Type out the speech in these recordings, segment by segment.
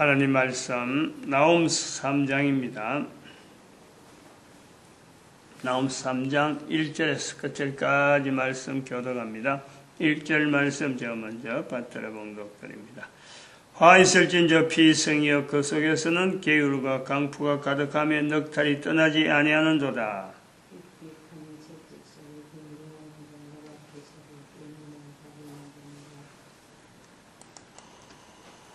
하나님 말씀 나홈 3장입니다. 나홈 3장 1절에서 끝절까지 말씀 교독합니다. 1절 말씀 제가 먼저 받들어 봉독드립니다. 화 있을진저 피성이여 그 속에서는 계율과 강포가 가득하며 넉탈이 떠나지 아니하는도다.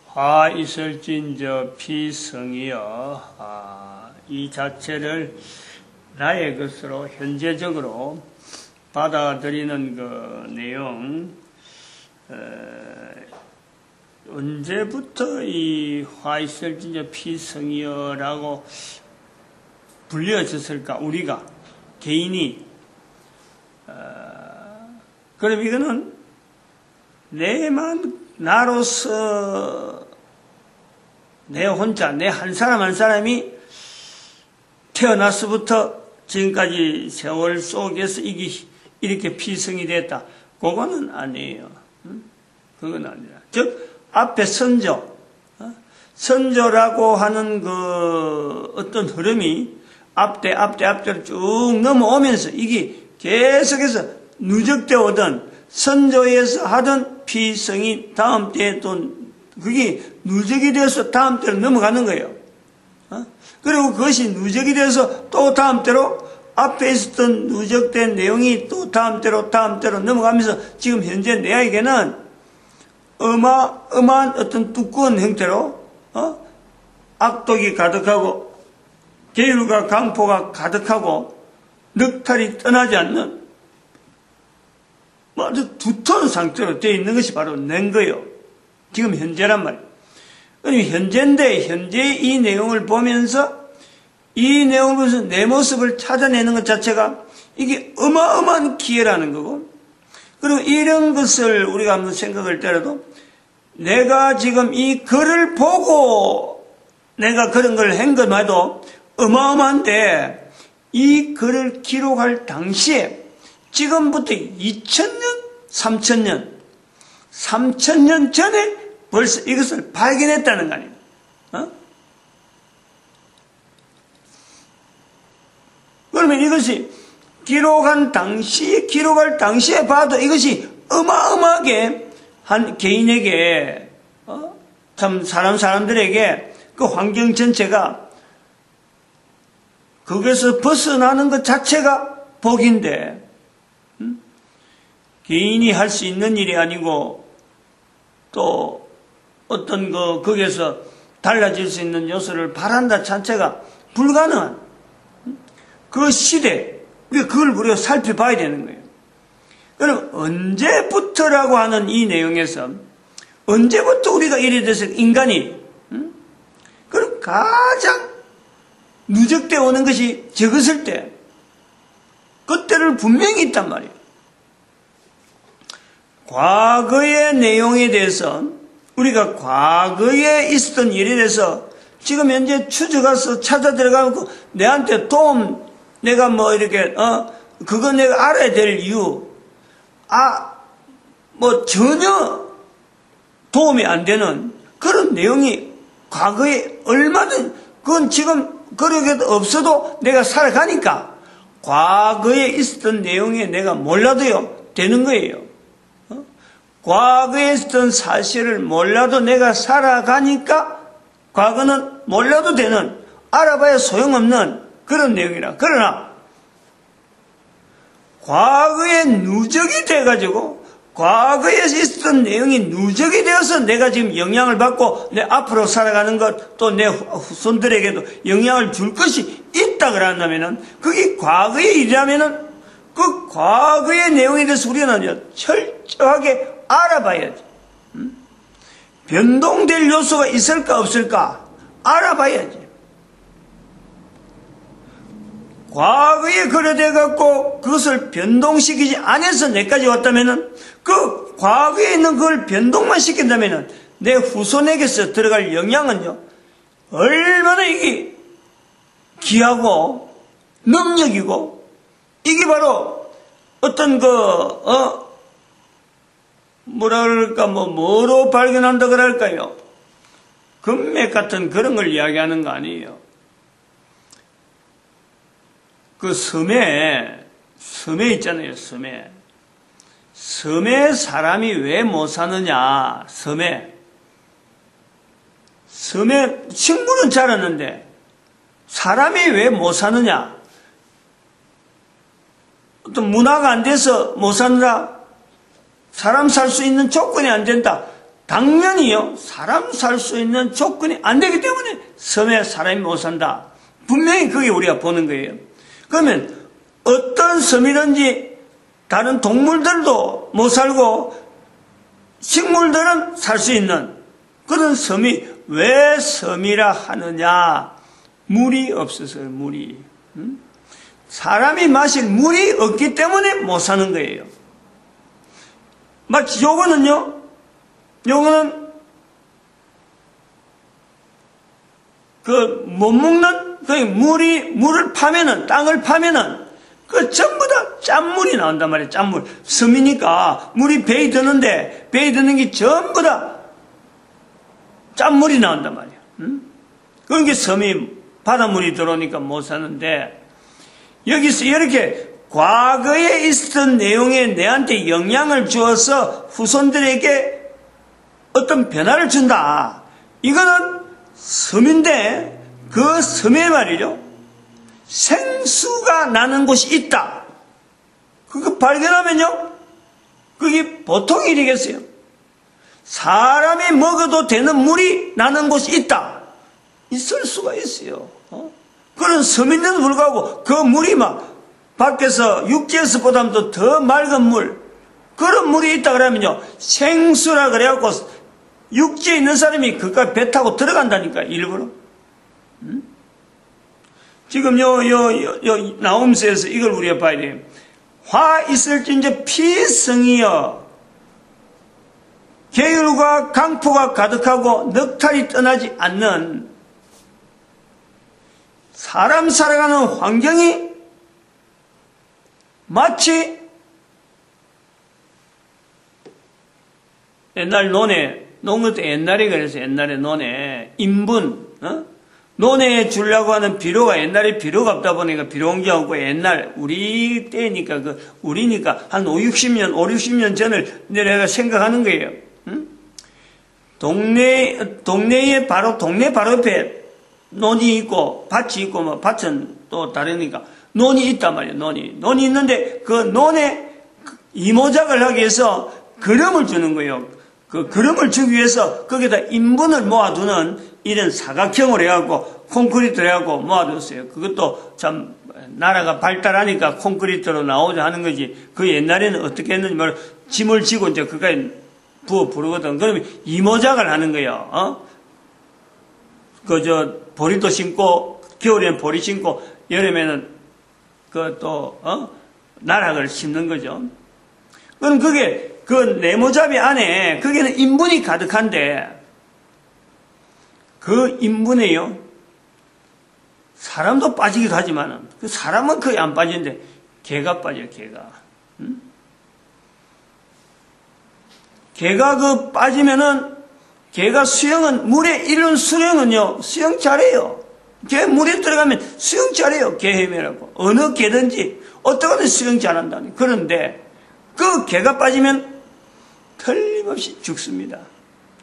화 있을진저 피성이여, 이 자체를 나의 것으로 현재적으로 받아들이는 그 내용, 언제부터 이 화 있을진저 피성이여라고 불려졌을까? 우리가 개인이 그럼 이거는 나로서 내 혼자, 내 한 사람 한 사람이 태어나서부터 지금까지 세월 속에서 이렇게 피성이 됐다. 그거는 아니에요. 그건 아니라. 즉, 앞에 선조라고 하는 그 어떤 흐름이 앞뒤로 쭉 넘어오면서 이게 계속해서 누적되어 오던 선조에서 하던 피성이 다음 때에 또 그게 누적이 되어서 다음 때로 넘어가는 거예요. 그리고 그것이 누적이 되어서 또 다음 때로 앞에 있었던 누적된 내용이 또 다음 때로 넘어가면서 지금 현재 내에게는 어마어마한 어떤 두꺼운 형태로 악독이 가득하고 계율과 강포가 가득하고 넉탈이 떠나지 않는 아주 두터운 상태로 되어 있는 것이 바로 낸 거예요. 지금 현재란 말이에요. 현재인데 현재 이 내용을 보면서 이 내용을 보면서 내 모습을 찾아내는 것 자체가 이게 어마어마한 기회라는 거고, 그리고 이런 것을 우리가 한번 생각할 때라도 내가 지금 이 글을 보고 내가 그런 걸 한 것만도 어마어마한데 이 글을 기록할 당시에 지금부터 2000년, 3000년 전에 벌써 이것을 발견했다는 거 아니에요. 그러면 이것이 기록할 당시에 봐도 이것이 어마어마하게 한 개인에게, 참 사람들에게 그 환경 전체가 거기서 벗어나는 것 자체가 복인데, 개인이 할 수 있는 일이 아니고 또 어떤 거기에서 달라질 수 있는 요소를 바란다 자체가 불가능한 그 시대, 그걸 우리가 살펴봐야 되는 거예요. 그럼 언제부터라고 하는 이 내용에서 언제부터 우리가 이래 돼서 인간이 그럼 가장 누적되어 오는 것이 적었을 때 그때를 분명히 있단 말이에요. 과거의 내용에 대해서 우리가 과거에 있었던 일에 대해서 지금 현재 추적해서 찾아 들어가고 내한테 도움, 내가 그거 내가 알아야 될 이유, 전혀 도움이 안 되는 그런 내용이 과거에 얼마든, 그건 지금 그러게도 없어도 내가 살아가니까 과거에 있었던 내용에 내가 몰라도요, 되는 거예요. 과거에 있었던 사실을 몰라도 내가 살아가니까 과거는 몰라도 되는, 알아봐야 소용없는 그런 내용이라. 그러나 과거에 누적이 돼가지고 과거에 있었던 내용이 누적이 되어서 내가 지금 영향을 받고 내 앞으로 살아가는 것, 또 내 후손들에게도 영향을 줄 것이 있다 그런다면은, 그게 과거의 일이라면은 그 과거의 내용에 대해서 우리는 철저하게 알아봐야지. 변동될 요소가 있을까 없을까 알아봐야지. 과거에 그래 갖고 그것을 변동시키지 않아서 내까지 왔다면은, 그 과거에 있는 그걸 변동만 시킨다면은 내 후손에게서 들어갈 영향은요, 얼마나 이게 귀하고 능력이고, 이게 바로 어떤 뭐로 발견한다 그럴까요? 금맥 같은 그런 걸 이야기하는 거 아니에요. 그 섬에 있잖아요, 섬에. 섬에 사람이 왜 못 사느냐, 섬에 식물은 자랐는데 사람이 왜 못 사느냐? 어떤 문화가 안 돼서 못 산다? 사람 살 수 있는 조건이 안 된다? 당연히요. 사람 살 수 있는 조건이 안 되기 때문에 섬에 사람이 못 산다. 분명히 그게 우리가 보는 거예요. 그러면 어떤 섬이든지 다른 동물들도 못 살고 식물들은 살 수 있는 그런 섬이 왜 섬이라 하느냐? 물이 없어서요, 물이. 사람이 마실 물이 없기 때문에 못 사는 거예요. 마치 요거는 못 먹는, 물을 파면은, 땅을 파면은, 전부 다 짠물이 나온단 말이에요, 짠물. 섬이니까, 물이 배에 드는데, 배에 드는 게 전부 다 짠물이 나온단 말이에요. 그러니까 섬이 바닷물이 들어오니까 못 사는데, 여기서 이렇게 과거에 있었던 내용에 내한테 영향을 주어서 후손들에게 어떤 변화를 준다. 이거는 섬인데 그 섬에 말이죠. 생수가 나는 곳이 있다. 그거 발견하면요. 그게 보통 일이겠어요. 사람이 먹어도 되는 물이 나는 곳이 있다. 있을 수가 있어요. 그런 섬인데도 불구하고 그 물이 막 밖에서 육지에서 보다도 더 맑은 물, 그런 물이 있다 그러면요. 생수라 그래갖고 육지에 있는 사람이 그까지 배 타고 들어간다니까, 일부러. 지금 나홈스에서 이걸 우리가 봐야 돼요. 화 있을진저 피성이여 계율과 강포가 가득하고 넉탈이 떠나지 않는 사람 살아가는 환경이 마치 옛날 논것도 옛날에 그래서 옛날에 인분, 논에 주려고 하는 비료가 옛날에 비료가 없다 보니까 비료온게 없고 옛날 우리 때니까 우리니까 한 5, 60년 전을 내가 생각하는 거예요. 동네 바로 옆에 논이 있고 밭이 있고 뭐 밭은 또 다르니까 논이 있단 말이에요. 논이 있는데 그 논에 이모작을 하기 위해서 거름을 주는 거예요. 그 거름을 주기 위해서 거기다 인분을 모아두는 이런 사각형을 해갖고 콘크리트를 해갖고 모아뒀어요. 그것도 참 나라가 발달하니까 콘크리트로 나오자 하는 거지. 그 옛날에는 어떻게 했는지 말로 짐을 지고 이제 그까지 부어 부르거든. 그러면 이모작을 하는 거예요. 보리도 심고 겨울에는 보리 심고 여름에는 나락을 심는 거죠. 그럼 그게 그 네모잡이 안에 거기는 인분이 가득한데 그 인분에요 사람도 빠지기도 하지만 그 사람은 거의 안 빠지는데 개가 빠져요. 개가 빠지면은 개가 물에 이른 수영은요 수영 잘해요. 개 물에 들어가면 수영 잘해요. 개 헤매라고. 어느 개든지 어떻게든 수영 잘한다니. 그런데 그 개가 빠지면 틀림없이 죽습니다.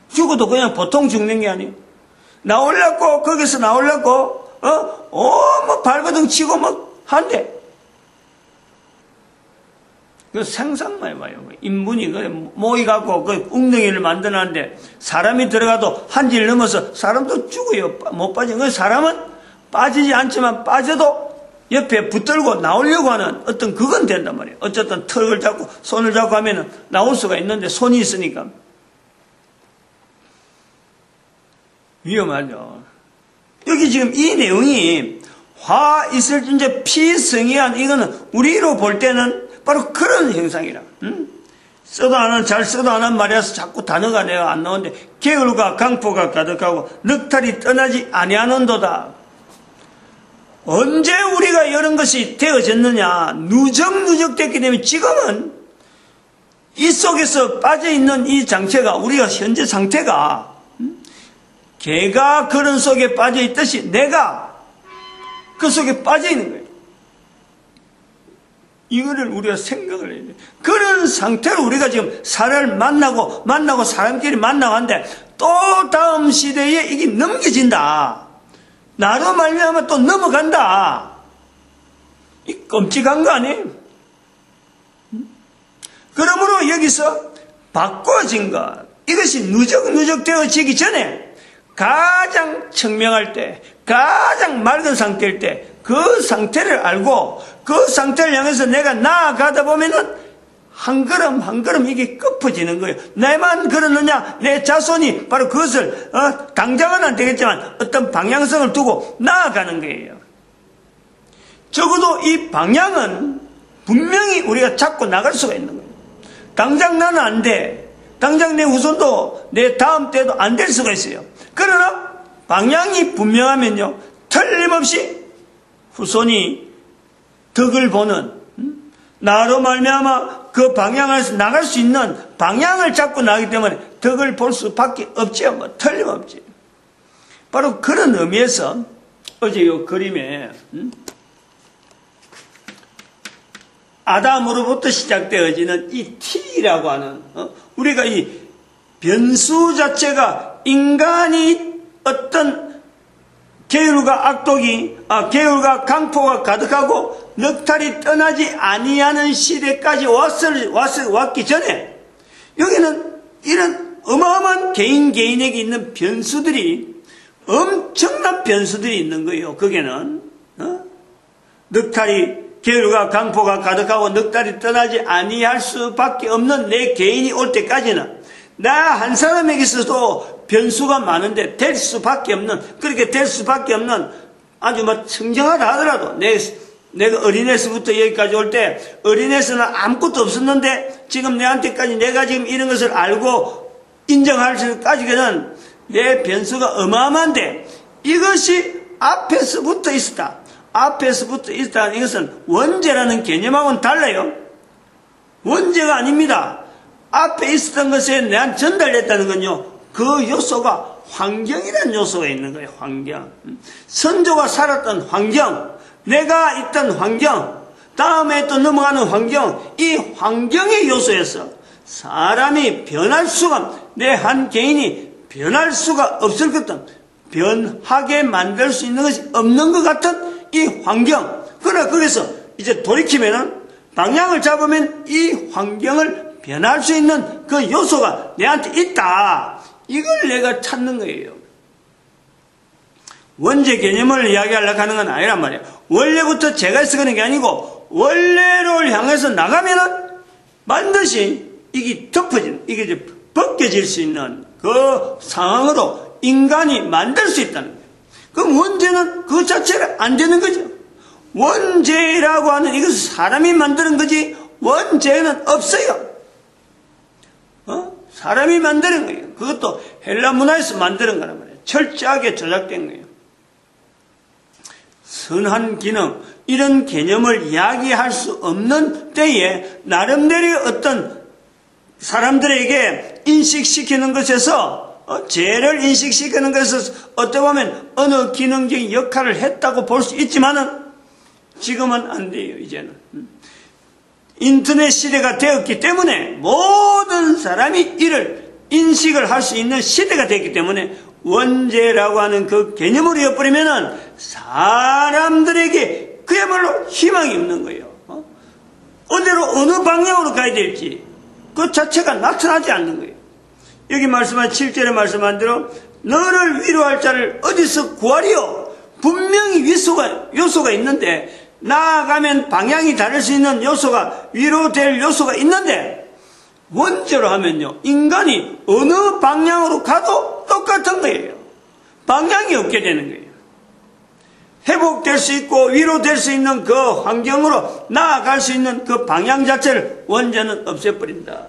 죽어도 그냥 보통 죽는 게 아니에요. 거기서 나오려고 발버둥 치고 한대. 그 상상만 해봐요. 인분이 모이갖고 그 웅덩이를 만들어놨는데 사람이 들어가도 한지를 넘어서 사람도 죽어요. 못 빠지는. 그 사람은 빠지지 않지만 빠져도 옆에 붙들고 나오려고 하는 어떤 그건 된단 말이에요. 어쨌든 턱을 잡고 손을 잡고 하면은 나올 수가 있는데 손이 있으니까 위험하죠. 여기 지금 이 내용이 화 있을진저 피성이한 이거는 우리로 볼 때는 바로 그런 형상이라. 잘 써도 안 한 말이라서 자꾸 단어가 내가 안 나오는데 계율과 강포가 가득하고 넉탈이 떠나지 아니하는도다. 언제 우리가 이런 것이 되어졌느냐? 누적됐기 때문에 지금은 이 속에서 빠져있는 이 장체가 우리가 현재 상태가 개가 그런 속에 빠져 있듯이 내가 그 속에 빠져 있는 거예요. 이거를 우리가 생각을 해야 돼요. 그런 상태로 우리가 지금 사람을 만나고 사람끼리 만나고 하는데 또 다음 시대에 이게 넘겨진다. 나로 말미암아 또 넘어간다. 이 끔찍한 거 아니에요? 그러므로 여기서 바꿔진 것, 이것이 누적되어지기 전에 가장 청명할 때, 가장 맑은 상태일 때 그 상태를 알고 그 상태를 향해서 내가 나아가다 보면은 한 걸음 한 걸음 이게 꺾어지는 거예요. 내만 그러느냐? 내 자손이 바로 그것을 당장은 안 되겠지만 어떤 방향성을 두고 나아가는 거예요. 적어도 이 방향은 분명히 우리가 잡고 나갈 수가 있는 거예요. 당장 나는 안 돼. 당장 내 후손도 내 다음 때도 안 될 수가 있어요. 그러나 방향이 분명하면요, 틀림없이 후손이 덕을 보는, 나로 말미암아 그 방향에서 나갈 수 있는 방향을 잡고 나가기 때문에 덕을 볼 수밖에 없지요. 뭐 틀림없지. 바로 그런 의미에서 어제 이 그림에 아담으로부터 시작되어지는 이 T라고 하는, 우리가 이 변수 자체가 인간이 어떤 계율과 악독이, 계율과 강포가 가득하고 넉탈이 떠나지 아니하는 시대까지 왔기 전에 여기는 이런 어마어마한 개인에게 있는 변수들이, 엄청난 변수들이 있는 거예요. 거기는 넉탈이, 계율과 강포가 가득하고 넉달이 떠나지 아니할 수밖에 없는 내 개인이 올 때까지는 나 한 사람에게 있어도 변수가 많은데 될 수밖에 없는, 그렇게 될 수밖에 없는 아주 청정하다 하더라도 내가 어린애에서부터 여기까지 올 때 어린애에서는 아무것도 없었는데 지금 내한테까지 내가 지금 이런 것을 알고 인정할 수까지는 내 변수가 어마어마한데 이것이 앞에서부터 있었다. 앞에서부터 있다는 이것은 원죄라는 개념하고는 달라요. 원죄가 아닙니다. 앞에 있었던 것에 내한 전달됐다는 건요, 그 요소가 환경이라는 요소가 있는 거예요. 환경. 선조가 살았던 환경, 내가 있던 환경, 다음에 또 넘어가는 환경, 이 환경의 요소에서 사람이 변할 수가, 내 한 개인이 변할 수가 없을 것 같은, 변하게 만들 수 있는 것이 없는 것 같은 이 환경. 그래서 이제 돌이키면은 방향을 잡으면 이 환경을 변할 수 있는 그 요소가 내한테 있다. 이걸 내가 찾는 거예요. 원죄 개념을 이야기하려고 하는 건 아니란 말이에요. 원래부터 제가 있어 그런 게 아니고 원래를 향해서 나가면은 반드시 이게 이게 이제 벗겨질 수 있는 그 상황으로 인간이 만들 수 있다는 거예요. 그럼 원죄는 그 자체가 안 되는 거죠. 원죄라고 하는 이것은 사람이 만드는 거지 원죄는 없어요. 사람이 만드는 거예요. 그것도 헬라 문화에서 만드는 거란 말이에요. 철저하게 조작된 거예요. 선한 기능, 이런 개념을 이야기할 수 없는 때에 나름대로 어떤 사람들에게 인식시키는 것에서, 죄를 인식시키는 것에서 어떻게 보면 어느 기능적인 역할을 했다고 볼 수 있지만은 지금은 안 돼요. 이제는 인터넷 시대가 되었기 때문에 모든 사람이 이를 인식을 할 수 있는 시대가 됐기 때문에 원죄라고 하는 그 개념으로 이어버리면은 사람들에게 그야말로 희망이 없는 거예요. 어디로, 어느 방향으로 가야 될지 그 자체가 나타나지 않는 거예요. 여기 말씀한 7절에 말씀한 대로 너를 위로할 자를 어디서 구하리요? 분명히 요소가 있는데 나아가면 방향이 다를 수 있는 요소가, 위로될 요소가 있는데 원죄로 하면요, 인간이 어느 방향으로 가도 똑같은 거예요. 방향이 없게 되는 거예요. 회복될 수 있고 위로될 수 있는 그 환경으로 나아갈 수 있는 그 방향 자체를 원죄는 없애버린다.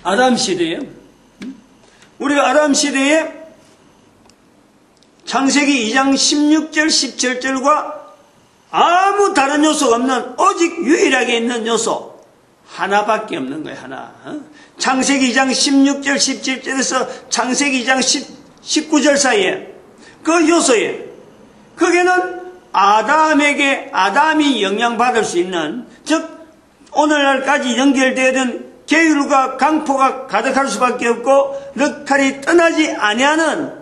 아담 시대에, 우리가 아담 시대에 창세기 2장 16절 17절과 아무 다른 요소가 없는 오직 유일하게 있는 요소, 하나밖에 없는 거예요. 하나. 창세기 2장 16절 17절에서 창세기 2장 19절 사이에 그 요소에 거기는 아담이 영향받을 수 있는, 즉 오늘날까지 연결되던 계율과 강포가 가득할 수밖에 없고 넉탈이 떠나지 아니하는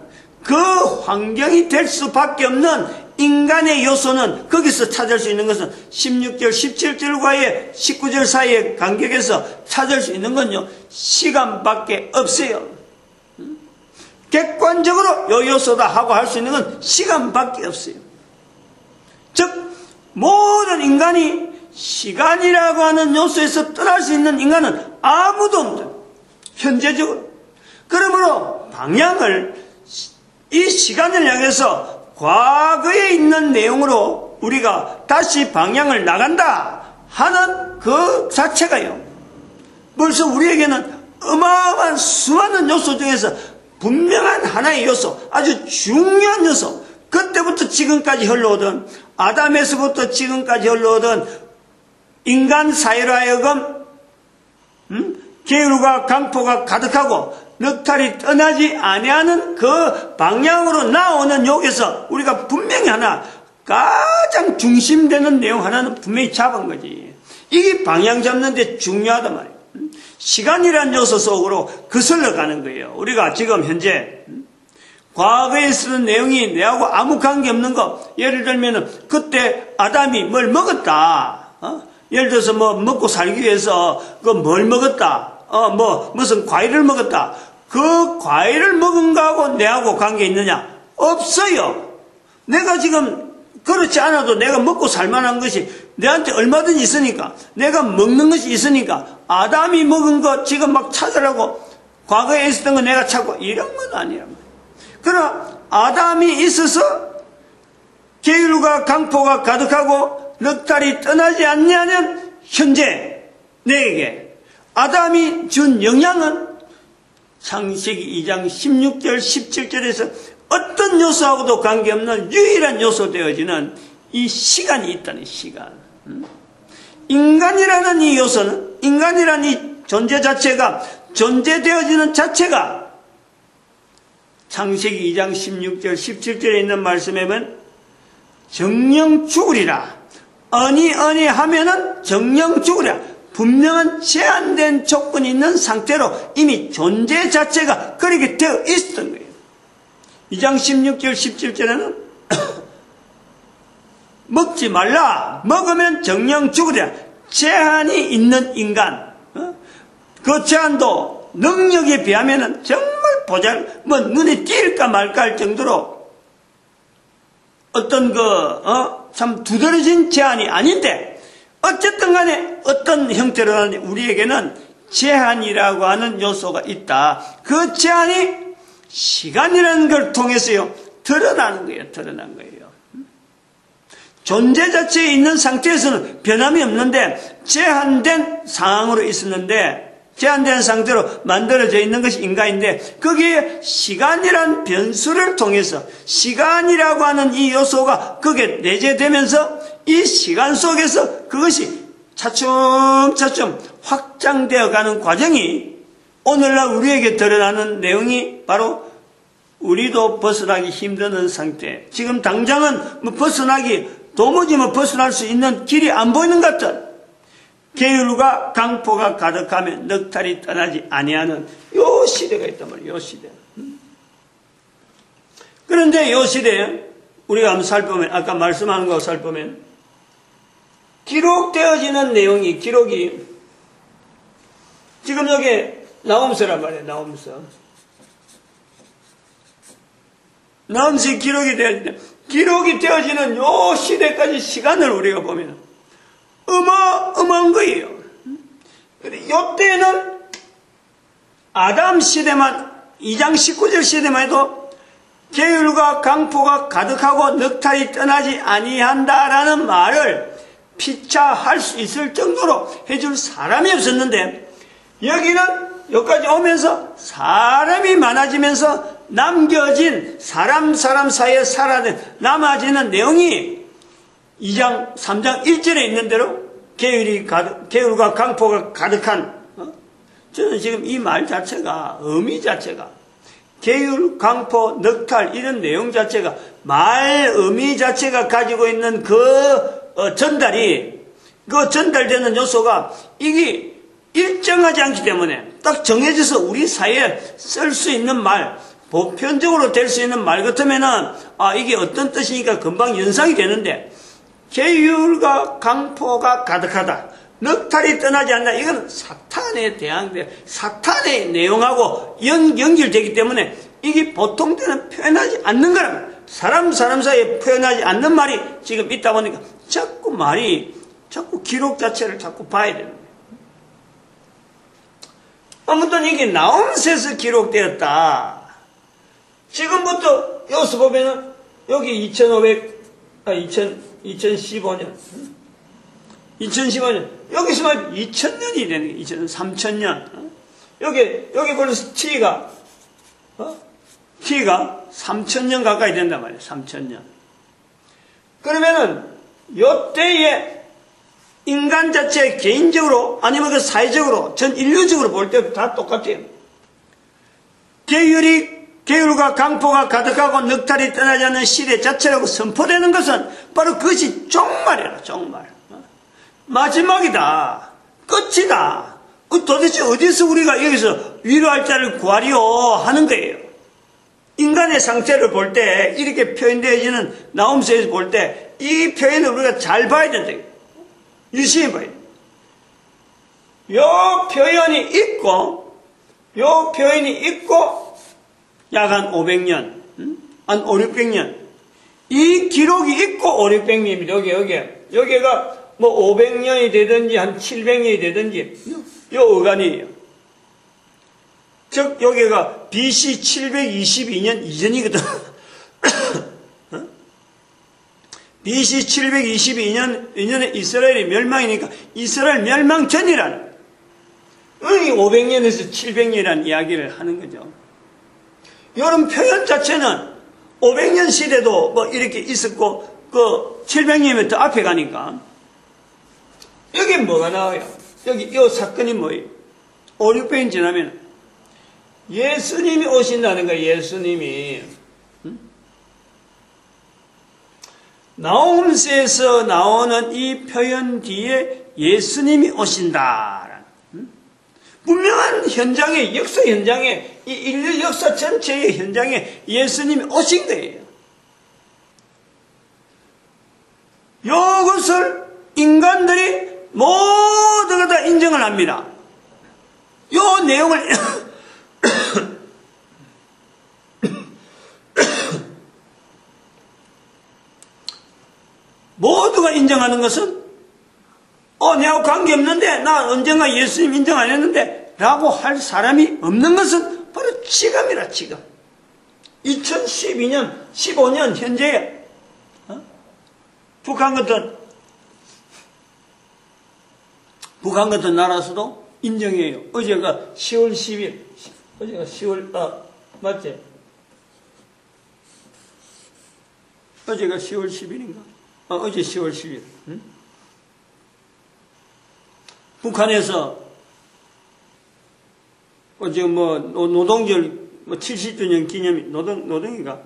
그 환경이 될 수밖에 없는 인간의 요소는, 거기서 찾을 수 있는 것은 16절 17절과의 19절 사이의 간격에서 찾을 수 있는 건요, 시간밖에 없어요. 객관적으로 요 요소다 하고 할 수 있는 건 시간밖에 없어요. 즉 모든 인간이 시간이라고 하는 요소에서 떠날 수 있는 인간은 아무도 없다. 현재적으로. 그러므로 방향을, 이 시간을 향해서 과거에 있는 내용으로 우리가 다시 방향을 나간다 하는 그 자체가요, 벌써 우리에게는 어마어마한 수많은 요소 중에서 분명한 하나의 요소, 아주 중요한 요소, 그때부터 지금까지 흘러오던, 아담에서부터 지금까지 흘러오던 인간 사회로 하여금 계율과 강포가 가득하고 넉탈이 떠나지 아니하는 그 방향으로 나오는 여기서 우리가 분명히 하나, 가장 중심되는 내용 하나는 분명히 잡은 거지. 이게 방향 잡는 데 중요하단 말이에요. 시간이라는 요소 속으로 거슬러 가는 거예요. 우리가 지금 현재 과거에 쓰는 내용이 내하고 아무 관계없는 거, 예를 들면 그때 아담이 뭘 먹었다, 예를 들어서 뭐 먹고 살기 위해서 그 뭘 먹었다, 무슨 과일을 먹었다, 그 과일을 먹은 거하고 내하고 관계 있느냐? 없어요. 내가 지금 그렇지 않아도 내가 먹고 살만한 것이 내한테 얼마든지 있으니까, 내가 먹는 것이 있으니까, 아담이 먹은 거 지금 막 찾으라고 과거에 있었던 거 내가 찾고 이런 건 아니란 말이야. 그러나 아담이 있어서 계율과 강포가 가득하고 넉탈이 떠나지 않냐면 현재 내게 아담이 준 영향은 창세기 2장 16절 17절에서 어떤 요소하고도 관계없는 유일한 요소 되어지는 이 시간이 있다는 시간. 인간이라는 이 요소는, 인간이라는 이 존재 자체가, 존재되어지는 자체가 창세기 2장 16절 17절에 있는 말씀에 보면 정령 죽으리라, 어니 하면은 정령 죽으리라, 분명한 제한된 조건이 있는 상태로 이미 존재 자체가 그렇게 되어 있었던 거예요. 2장 16절 17절에는 먹지 말라, 먹으면 정령 죽으리라, 제한이 있는 인간, 그 제한도 능력에 비하면 정말 눈에 띌까 말까 할 정도로 어떤 참 두드러진 제한이 아닌데, 어쨌든 간에 어떤 형태로는 우리에게는 제한이라고 하는 요소가 있다. 그 제한이 시간이라는 걸 통해서요, 드러나는 거예요. 드러난 거예요. 존재 자체에 있는 상태에서는 변함이 없는데, 제한된 상황으로 있었는데, 제한된 상태로 만들어져 있는 것이 인간인데, 거기에 시간이란 변수를 통해서 시간이라고 하는 이 요소가 거기에 내재되면서 이 시간 속에서 그것이 차츰차츰 확장되어 가는 과정이 오늘날 우리에게 드러나는 내용이 바로 우리도 벗어나기 힘드는 상태, 지금 당장은 도무지 벗어날 수 있는 길이 안 보이는 것 같은 계율과 강포가 가득하면 넉탈이 떠나지 아니하는 요 시대가 있단 말이에요. 요 시대. 그런데 요 시대에 우리가 한번 살펴보면, 아까 말씀하는 거 살펴보면 기록되어지는 내용이, 기록이 지금 여기 나옴서란 말이에요. 나옴서 기록이 되어지는 요 시대까지 시간을 우리가 보면 어마어마한 거예요. 이때는 아담 시대만, 2장 19절 시대만 해도 계율과 강포가 가득하고 넉탈이 떠나지 아니한다라는 말을 피차할 수 있을 정도로 해줄 사람이 없었는데, 여기까지 오면서 사람이 많아지면서 남겨진 사람 사이에 남아지는 내용이 2장 3장 1절에 있는 대로 계율과 강포가 가득한, 저는 지금 이 말 자체가, 의미 자체가, 계율, 강포, 넉탈, 이런 내용 자체가, 말 의미 자체가 가지고 있는 전달이, 전달되는 요소가, 이게 일정하지 않기 때문에, 딱 정해져서 우리 사이에 쓸 수 있는 말, 보편적으로 될 수 있는 말 같으면은, 이게 어떤 뜻이니까 금방 연상이 되는데, 계율과 강포가 가득하다. 넉탈이 떠나지 않는다. 이건 사탄에 대한, 사탄의 내용하고 연결되기 때문에 이게 보통 때는 표현하지 않는 거란 사람 사이에 표현하지 않는 말이 지금 있다 보니까 자꾸 기록 자체를 자꾸 봐야 되는 거예요. 아무튼 이게 나홈스에서 기록되었다. 지금부터 여기서 보면은 여기 2015년. 여기서 말 2000년이 되는 게 3000년. 여기 벌써 T가 3000년 가까이 된단 말이에요. 3000년. 그러면은 요때에 인간 자체 개인적으로 아니면 사회적으로 전 인류적으로 볼 때도 다 똑같아요. 계율과 강포가 가득하고 넉탈이 떠나지 않는 시대 자체라고 선포되는 것은 바로 그것이 종말이라, 종말. 마지막이다. 끝이다. 도대체 어디서 우리가 여기서 위로할 자를 구하리요 하는 거예요. 인간의 상태를 볼 때 이렇게 표현되어지는 나홈스에서 볼 때 이 표현을 우리가 잘 봐야 된다. 유심히 봐야 돼. 요 표현이 있고 약 한 500년, 한 5, 600년. 이 기록이 있고 5, 600년입니다. 여기가 뭐 500년이 되든지 한 700년이 되든지 요 어간이에요. 즉 여기가 BC 722년 이전이거든. BC 722년에 이스라엘이 멸망이니까 이스라엘 멸망 전이라는, 이 500년에서 700년이라는 이야기를 하는 거죠. 이런 표현 자체는 500년 시대도 뭐 이렇게 있었고 700년이면 더 앞에 가니까 여기 뭐가 나와요? 이 사건이 뭐예요? 5, 600년 지나면 예수님이 오신다는 거예요. 예수님이. 나홈스에서 나오는 이 표현 뒤에 예수님이 오신다. 분명한 현장에, 역사 현장에, 이 인류 역사 전체의 현장에 예수님이 오신 거예요. 이것을 인간들이 모두가 다 인정을 합니다. 요 내용을 모두가 인정하는 것은 내하고 관계없는데 나 언젠가 예수님 인정 안 했는데 라고 할 사람이 없는 것은 바로 지금이라. 지금 2012년 15년 현재에 북한 같은 나라에서도 인정해요. 어제가 10월 10일 어제가 10월 맞지? 어제가 10월 10일인가? 어제 10월 10일. 응? 북한에서 지금 노동절 70주년 기념이 노동인가?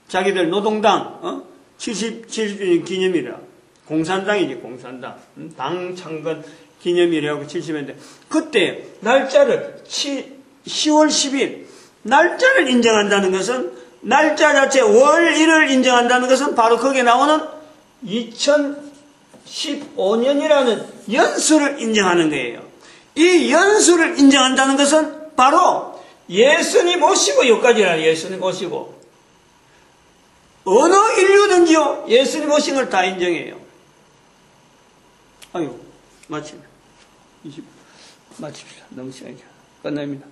자기들 노동당 70주년 기념이라. 공산당이지, 공산당. 당 창건 기념이라고 70년대. 그때 날짜를 10월 10일 날짜를 인정한다는 것은, 날짜 자체 월일을 인정한다는 것은 바로 거기에 나오는 2015년이라는 연수를 인정하는 거예요. 이 연수를 인정한다는 것은 바로 예수님 오시고, 여기까지라. 예수님 오시고 어느 인류든지요 예수님 오신 걸 다 인정해요. 아유, 마칩시다. 너무 시간이 끝납니다.